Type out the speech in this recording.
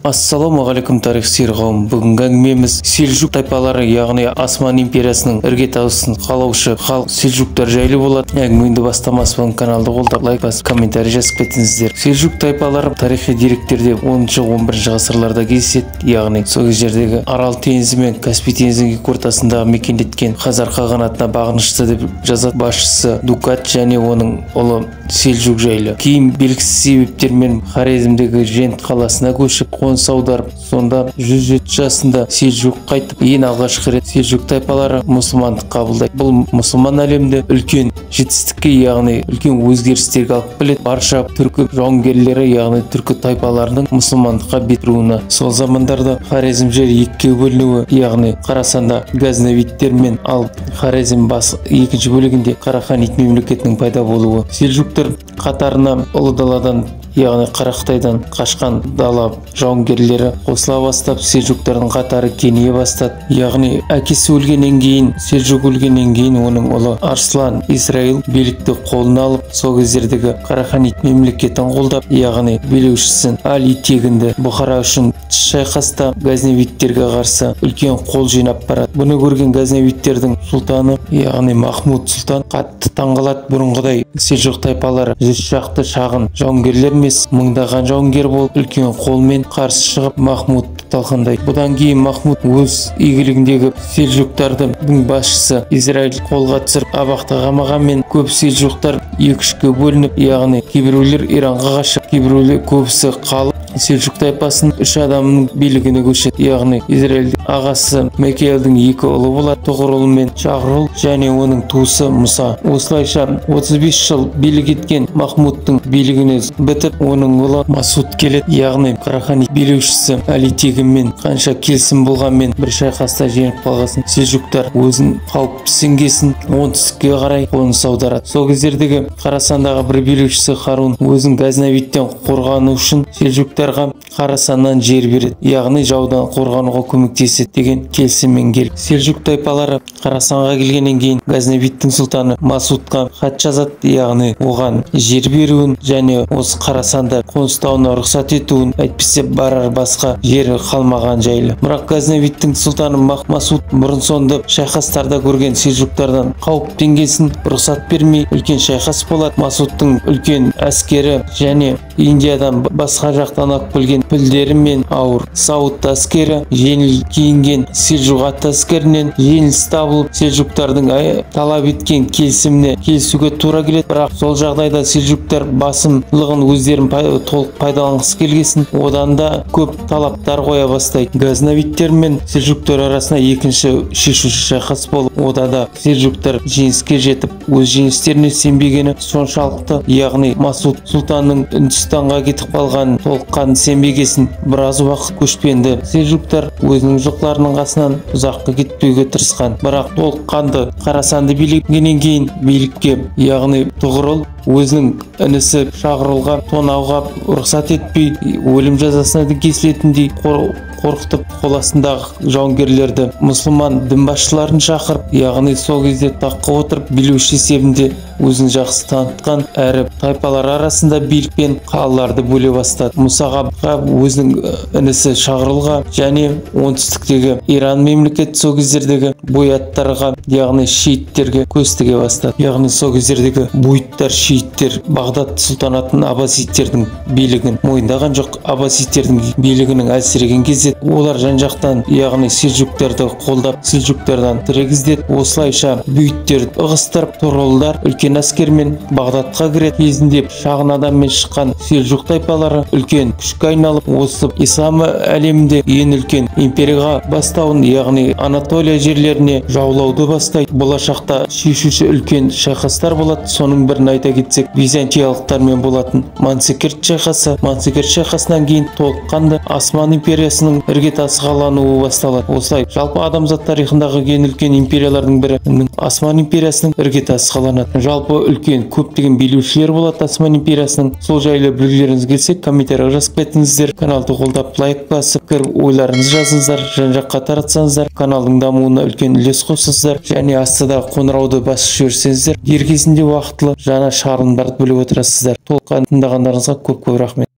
Ассалаумағалейкум тарихсүйер қауым. Бүгінгі әңгімеміз селжук тайпалары, яғни Осман империясының іргетасын қалаушы халық селжуктар жайлы болады. Әңгімемді бастамас бұрын каналды қолдап, лайк басып, комментарий жазып кетіңіздер. Селжук тайпалары тарихи деректерде 10-11 ғасырларда кездеседі, яғни сол жердегі Арал теңізі мен Каспий теңізінің ортасындағы мекендеткен Хазар қағанатына бағынышты деп жазады басшысы Дукат және оның ұлы Селжук жайлы. Кейін белгісіз себептермен Хорезмдегі Жент қаласына көшіп қоныс аударып, сонда 107 жасында Селжук қайтып, ең алғашқы рет селжук тайпалары мұсылмандық қабылдайды. Бұл мұсылман әлемде үлкен жетістікке, яғни үлкен өзгерістерге алып келеді. Барша түркі жауынгерлері, яғни түркі тайпаларының мұсылмандыққа бет бұруына. Сол замандарда Хорезм жері екіге бөлінуі, яғни Қарасанда газнавидтер мен ал Хорезм екінші бөлігінде Қараханит мемлекетінің пайда болуы. Селжуктар қатарына ұлы даладан, яғни Қарақытайдан қашқан дала жауынгерлері қосыла бастап, селжуктардың қатары кеңейе бастады. Яғни әкесі өлгеннен кейін, Селжук өлгеннен кейін оның ұлы Арслан Исраил билікті қолына алып, сол кездердегі Қараханит мемлекетін қолдап, яғни билеушісін Али тегінді Бұхара үшін шайқаста газнавидтерге қарсы үлкен қол жинап барады. Бұны көрген газнавидтердің сұлтаны, яғни Махмуд сұлтан қатты таңғалады. Бұрынғыдай селжук тайпалары 100 шақты шағын жауынгерлер емес, мыңдаған жауынгер болып, үлкен қолмен қарсы шығып Махмудты талқандайды. Бұдан кейін Махмуд өз игілігіндегі селжуктардың басшысы Израиль қолға түсіріп абақты қамағанмен, көп селжуктар екі-үшке бөлініп, яғни кейбіреулер Иранға қашып, кейбіреулер көбісі қалып, селжук тайпасының 3 адамның билігіне көшеді. Яғни Израильдің ағасы Мекелдің 2 ұлы болады, Тұғырұл мен Шағырұл, және оның туысы Мұса. Осылайша 35 жыл билік еткен Махмудтың билігіне бітіп, оның ұлы Масуд келеді. Яғни Қараханит билеушісі Али тегінмен қанша келісім болғанмен бір шайқаста жеңіп қалғасын, селжуктар өзін қауіп сеңгесін оңтүстікке қарай қоныс аударады. Сол кездердегі Қарасандағы бір билеушісі Харун өзін газнавидтен қорғану үшін селжуктарға Қарасаннан жер береді, яғни жаудан қорғануға көмектеседі деген келісіммен келіп. Селжук тайпалары Қарасанға келгеннен кейін газнавидтің сұлтаны Масудқа хат жазады, яғни оған жер беруін және осы Қарасанда қоныстауына рұқсат етуін, әйтпесе барар басқа жері қалмаған жайлы. Бірақ газнавидтің сұлтаны Масуд бұрын соңды шайқастарда көрген селжуктардан қауіптенгесін рұқсат бермей, үлкен шайқас болады. Масудтың үлкен әскері және Индиядан басқа жақтан алып келген пілдері мен ауыр сауыт әскері жеңіл киінген селжук атты әскерінен жеңіліс табылып, селжуктардың талап еткен келісіміне келісуге тура келеді. Бірақ сол жағдайда селжуктар басымдығын өздерін толық пайдаланғысы келгесін, одан да көп талаптар қоя бастайды. Газнавидтер мен селжуктар арасында екінші шешуші шайқас болып, ода да селжуктар жеңіске жетіп, өз жеңістеріне сенбегені соншалықты, яғни Масуд сұлтанның Үндістанға кетіп қалған толыққан сенбегесін, біраз уақыт көшпенді селжуктар өзінің жылқыларының қасынан ұзаққа кетпеуге тырысқан. Бірақ толыққанды Қарасанды билегеннен кейін билікке, яғни Тұғырұл өзінің інісі Шағырұлға тонауға рұқсат етпей, өлім жазасына кесілетіндей қорқытып, қол астындағы жауынгерлерді мұсылман дін басшыларын шақырып, яғни сол кезде таққа отырып билеуші есебінде өзін жақсы танытқан, әрі тайпалар арасында билік пен қалаларды бөле бастады. Мұсаға өзінің інісі Шағырұлға және оңтүстіктегі Иран мемлекеті сол кездердегі бояттарға, яғни шииттерге көз тіге бастады. Яғни сол кездердегі буйттар, шииттер Бағдат сұлтанатын аббасидтердің билігін мойындаған жоқ. Аббасидтердің билігінің әлсіреген кезде олар жан-жақтан, яғни селжуктарды қолдап, селжуктардан тірек іздеді. Осылайша буйттерді ығыстырып, Тұғырұлдар үлкен әскермен Бағдатқа кіреді. Кезінде шағын адаммен шыққан селжук тайпалары үлкен күшке айналып, осы ислам әлемінде ең үлкен империяға бастауын, яғни Анатолия жерлеріне жаулауды бастайды. Болашақта шешуші үлкен шайқастар болады. Соның бірін айта кетсек, византиялықтармен болатын Мансикерт шайқасы. Мансикерт шайқасынан кейін толыққанды Осман империясының іргетасы қалануы басталады. Осылай жалпы адамзат тарихындағы ең үлкен империялардың бірі Осман империясының іргетасы қаланады. Жалпы үлкен көптеген билеушілер болады Осман империясының. Сол жайлы білгілеріңіз келсе, комментарийға жазып кетіңіздер. Каналды қолдап, лайк басып, ойларыңызды жазыңыздар, жан-жаққа таратсаңыздар, каналдың дамуына үлкен үлес қосыңыздар, және астыдағы қоңырауды басып жіберсеңіздер, дер кезінде уақытылы жаңа шығарылымдарды біліп отырасыздар. Толық тыңдағандарыңызға көп рахмет.